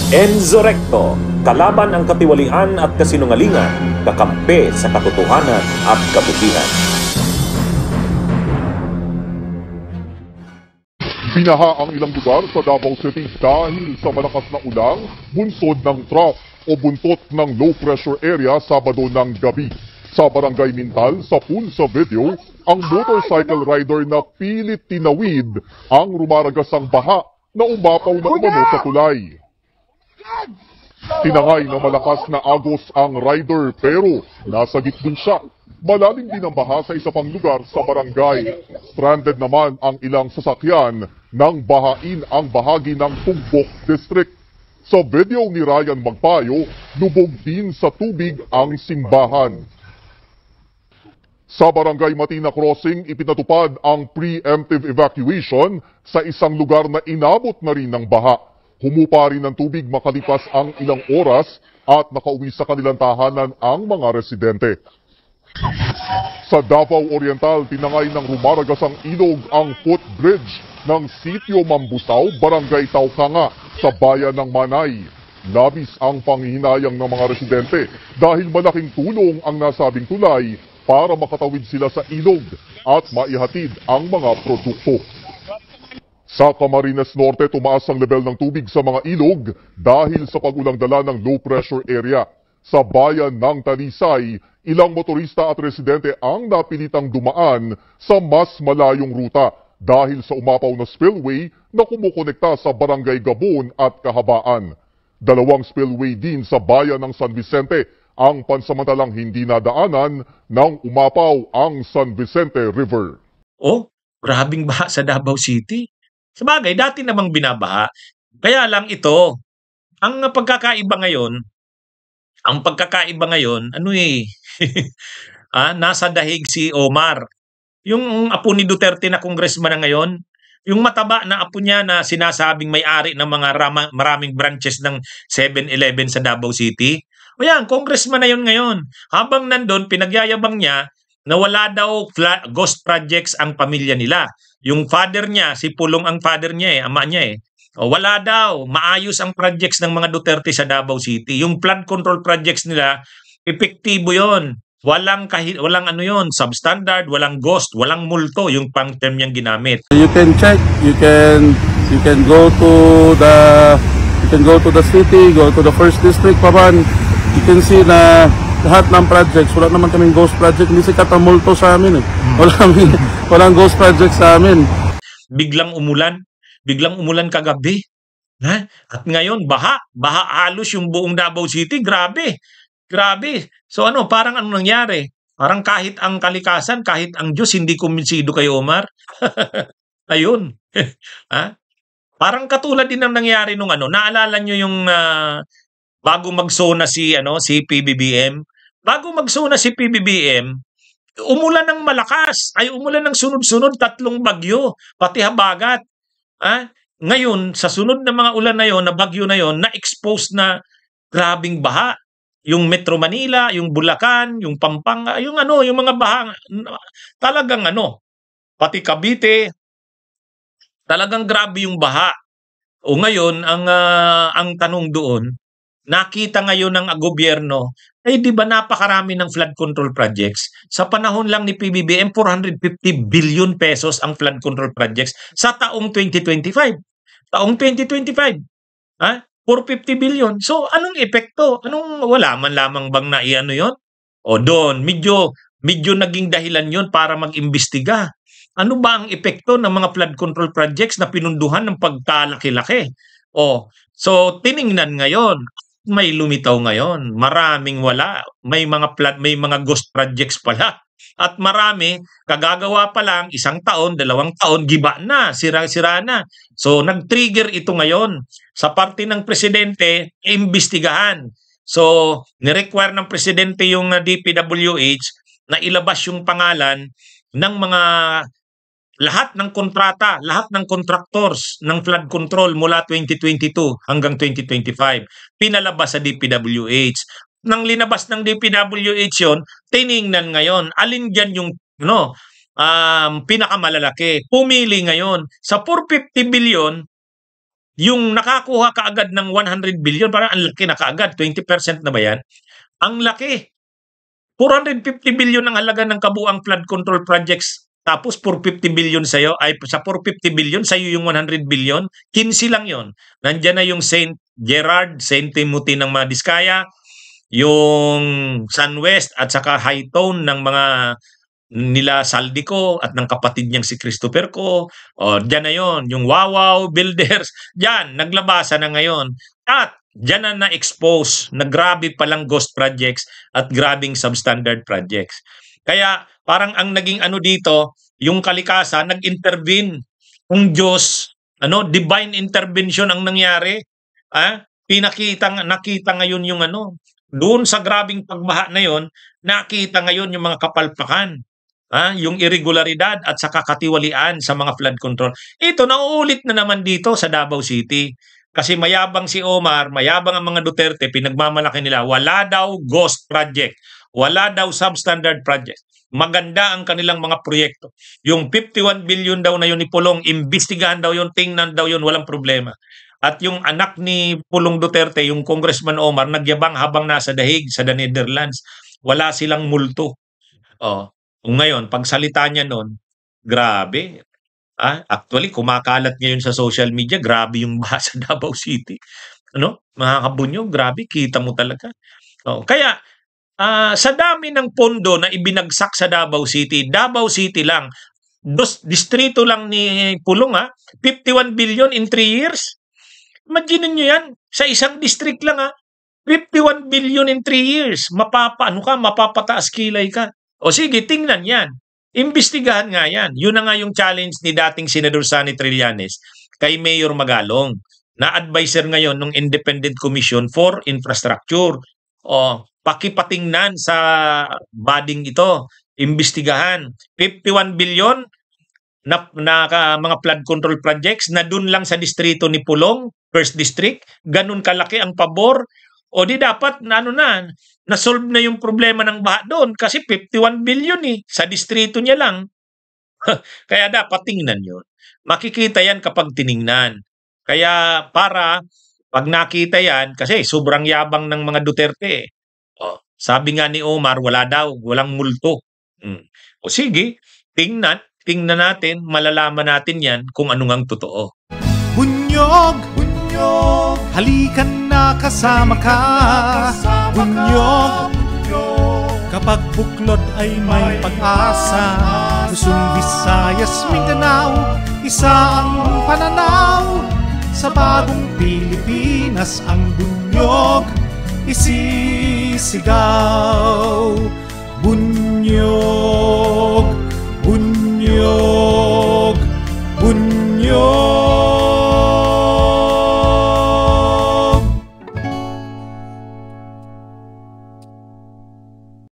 Enzo Recto, kalaban ang katiwalian at kasinungalingan, kakampi sa katotohanan at kabutihan. Binaha ang ilang lugar sa Davao City dahil sa malakas na ulang, bunsod ng trough o buntot ng low pressure area Sabado ng gabi. Sa Barangay Mintal, sa video, ang motorcycle rider na pilit tinawid ang rumaragasang baha na umapaw na umano sa tulay. Tinangay na malakas na agos ang rider pero nasagip din siya. Malalim din ang baha sa isa pang lugar sa barangay. Stranded naman ang ilang sasakyan nang bahain ang bahagi ng Tumbok District. Sa video ni Ryan Magpayo, lubog din sa tubig ang simbahan. Sa Barangay Matina Crossing, ipinatupad ang preemptive evacuation sa isang lugar na inabot na rin ng baha. Humupa rin ng tubig makalipas ang ilang oras at nakauwi sa kanilang tahanan ang mga residente. Sa Davao Oriental, tinangay ng rumaragasang ilog ang footbridge ng Sitio Mambusaw, Barangay Taukanga sa bayan ng Manay. Labis ang panghihinayang ng mga residente dahil malaking tulong ang nasabing tulay para makatawid sila sa ilog at maihatid ang mga produkto. Sa Camarines Norte, tumaas ang level ng tubig sa mga ilog dahil sa pag-ulang dala ng low pressure area. Sa bayan ng Talisay, ilang motorista at residente ang napilitang dumaan sa mas malayong ruta dahil sa umapaw na spillway na kumukonekta sa Barangay Gabon at Kahabaan. Dalawang spillway din sa bayan ng San Vicente ang pansamantalang hindi nadaanan nang umapaw ang San Vicente River. Oh, grabing baha sa Davao City. Sabagay, dati namang binabaha. Kaya lang ito, ang pagkakaiba ngayon, nasa dahig si Omar. Yung apo ni Duterte na congressman na ngayon, yung mataba na apo niya na sinasabing may-ari ng mga maraming branches ng 7-Eleven sa Davao City. O yan, congressman na yun ngayon. Habang nandun, pinagyayabang niya na wala daw ghost projects ang pamilya nila. Yung father niya, si Pulong ang father niya ama niya eh. O, wala daw, maayos ang projects ng mga Duterte sa Davao City. Yung flood control projects nila, epektibo yon. Walang substandard, walang ghost, walang multo, yung pang-term niyang ginamit. You can check, you can go to the city, go to the first district, Paban. You can see na lahat ng projects, wala naman kaming ghost project, hindi sikat ang multo sa amin eh. Walang ghost project sa amin. Biglang umulan kagabi. Ha? At ngayon, baha halos yung buong Davao City, grabe. So parang ano nangyari? Parang kahit ang kalikasan, kahit ang Diyos, hindi kumbinsido kay Omar. Ayun. Ha? Parang katulad din ng nangyari nung naalala nyo yung bago magsona si PBBM. Bago magsona si PBBM, umulan ng malakas. Umulan ng sunod-sunod, 3 bagyo, pati habagat. Ngayon, sa sunod na mga ulan na yon, na bagyo na yon, na-expose na grabing baha. Yung Metro Manila, yung Bulacan, yung Pampanga, yung mga baha, talagang pati Cavite, talagang grabe yung baha. O ngayon, ang tanong doon, nakita ngayon ng gobyerno, di ba napakarami ng flood control projects? Sa panahon lang ni PBBM, 450 billion pesos ang flood control projects sa taong 2025. Taong 2025. 450 billion. So, anong epekto? Wala man lamang bang yon? O doon, medyo naging dahilan yon para mag-imbestiga. Ano ba ang epekto ng mga flood control projects na pinunduhan ng pagkalaki-laki? So tiningnan ngayon, may lumitaw ngayon, maraming wala, may mga ghost projects pala. At marami, kagagawa pa lang, 1 taon, 2 taon, giba na, sira-sira na. So, nag-trigger ito ngayon. Sa parte ng presidente, imbestigahan. So, nirequire ng presidente yung DPWH na ilabas yung pangalan ng mga lahat ng kontrata, lahat ng contractors ng flood control mula 2022 hanggang 2025. Pinalabas sa DPWH. Nang linabas ng DPWH yun, tiningnan ngayon, alin dyan yung pinakamalalaki. Pumili ngayon sa 450 billion, yung nakakuha kaagad ng 100 billion, parang ang laki na kaagad, 20% na ba yan? Ang laki. 450 billion ang halaga ng kabuang flood control projects. Tapos 450 billion sa'yo, ay sa 450 billion, sa'yo yung 100 billion, 15 lang yon. Nandiyan na yung St. Gerard, St. Timothy ng mga Diskaya, yung Sunwest at saka High Tone ng mga nila Saldico at ng kapatid niyang si Christopher Co. O, diyan na yon, yung Wawaw Builders, diyan, naglabasa na ngayon. At diyan na na-expose na grabe palang ghost projects at grabing substandard projects. Kaya parang ang naging ano dito, yung kalikasan, nag-intervene. Ang Diyos, divine intervention ang nangyari. Nakita ngayon yung doon sa grabing pagbaha na yon, nakita ngayon yung mga kapalpakan. Yung irregularidad at saka katiwalian sa mga flood control. Ito, nauulit na naman dito sa Davao City. Kasi mayabang si Omar, mayabang ang mga Duterte, pinagmamalaki nila, wala daw ghost project, wala daw substandard project. Maganda ang kanilang mga proyekto. Yung 51 billion daw na yun ni Pulong, imbestigahan daw yun, tingnan daw yun, walang problema. At yung anak ni Pulong Duterte, yung Congressman Omar, nagyabang habang nasa dahig sa The Netherlands. Wala silang multo. Ngayon, pagsalita niya noon, grabe. Actually, kumakalat ngayon sa social media, grabe yung baha sa Davao City. Mga kabunyo, grabe, kita mo talaga. Kaya, sa dami ng pondo na ibinagsak sa Davao City lang, distrito lang ni Pulong, 51 billion in 3 years. Imagine nyo yan, sa isang district lang, 51 billion in 3 years. Mapapataas kilay ka. O sige, tingnan yan. Imbestigahan nga yan. Yun na nga yung challenge ni dating Senador Sonny Trillanes kay Mayor Magalong, na advisor ngayon ng Independent Commission for Infrastructure. Pakipatingnan sa bading ito. Imbestigahan. 51 billion na mga flood control projects na dun lang sa distrito ni Pulong, First District, ganun kalaki ang pabor. O di dapat na-solve na yung problema ng baha doon kasi 51 billion sa distrito niya lang. Kaya dapat tingnan yun. Makikita yan kapag tiningnan. Kaya para pag nakita yan, kasi sobrang yabang ng mga Duterte. Sabi nga ni Omar, walang multo. O sige, tingnan natin, malalaman natin yan kung ano ngang totoo. Bunyog, halikan na kasama ka. Bunyog, kapag buklod ay may pag-asa. Luzon, Visayas, Mindanao, isa ang pananaw. Sa bagong Pilipinas ang bunyog isisigaw. Bunyog.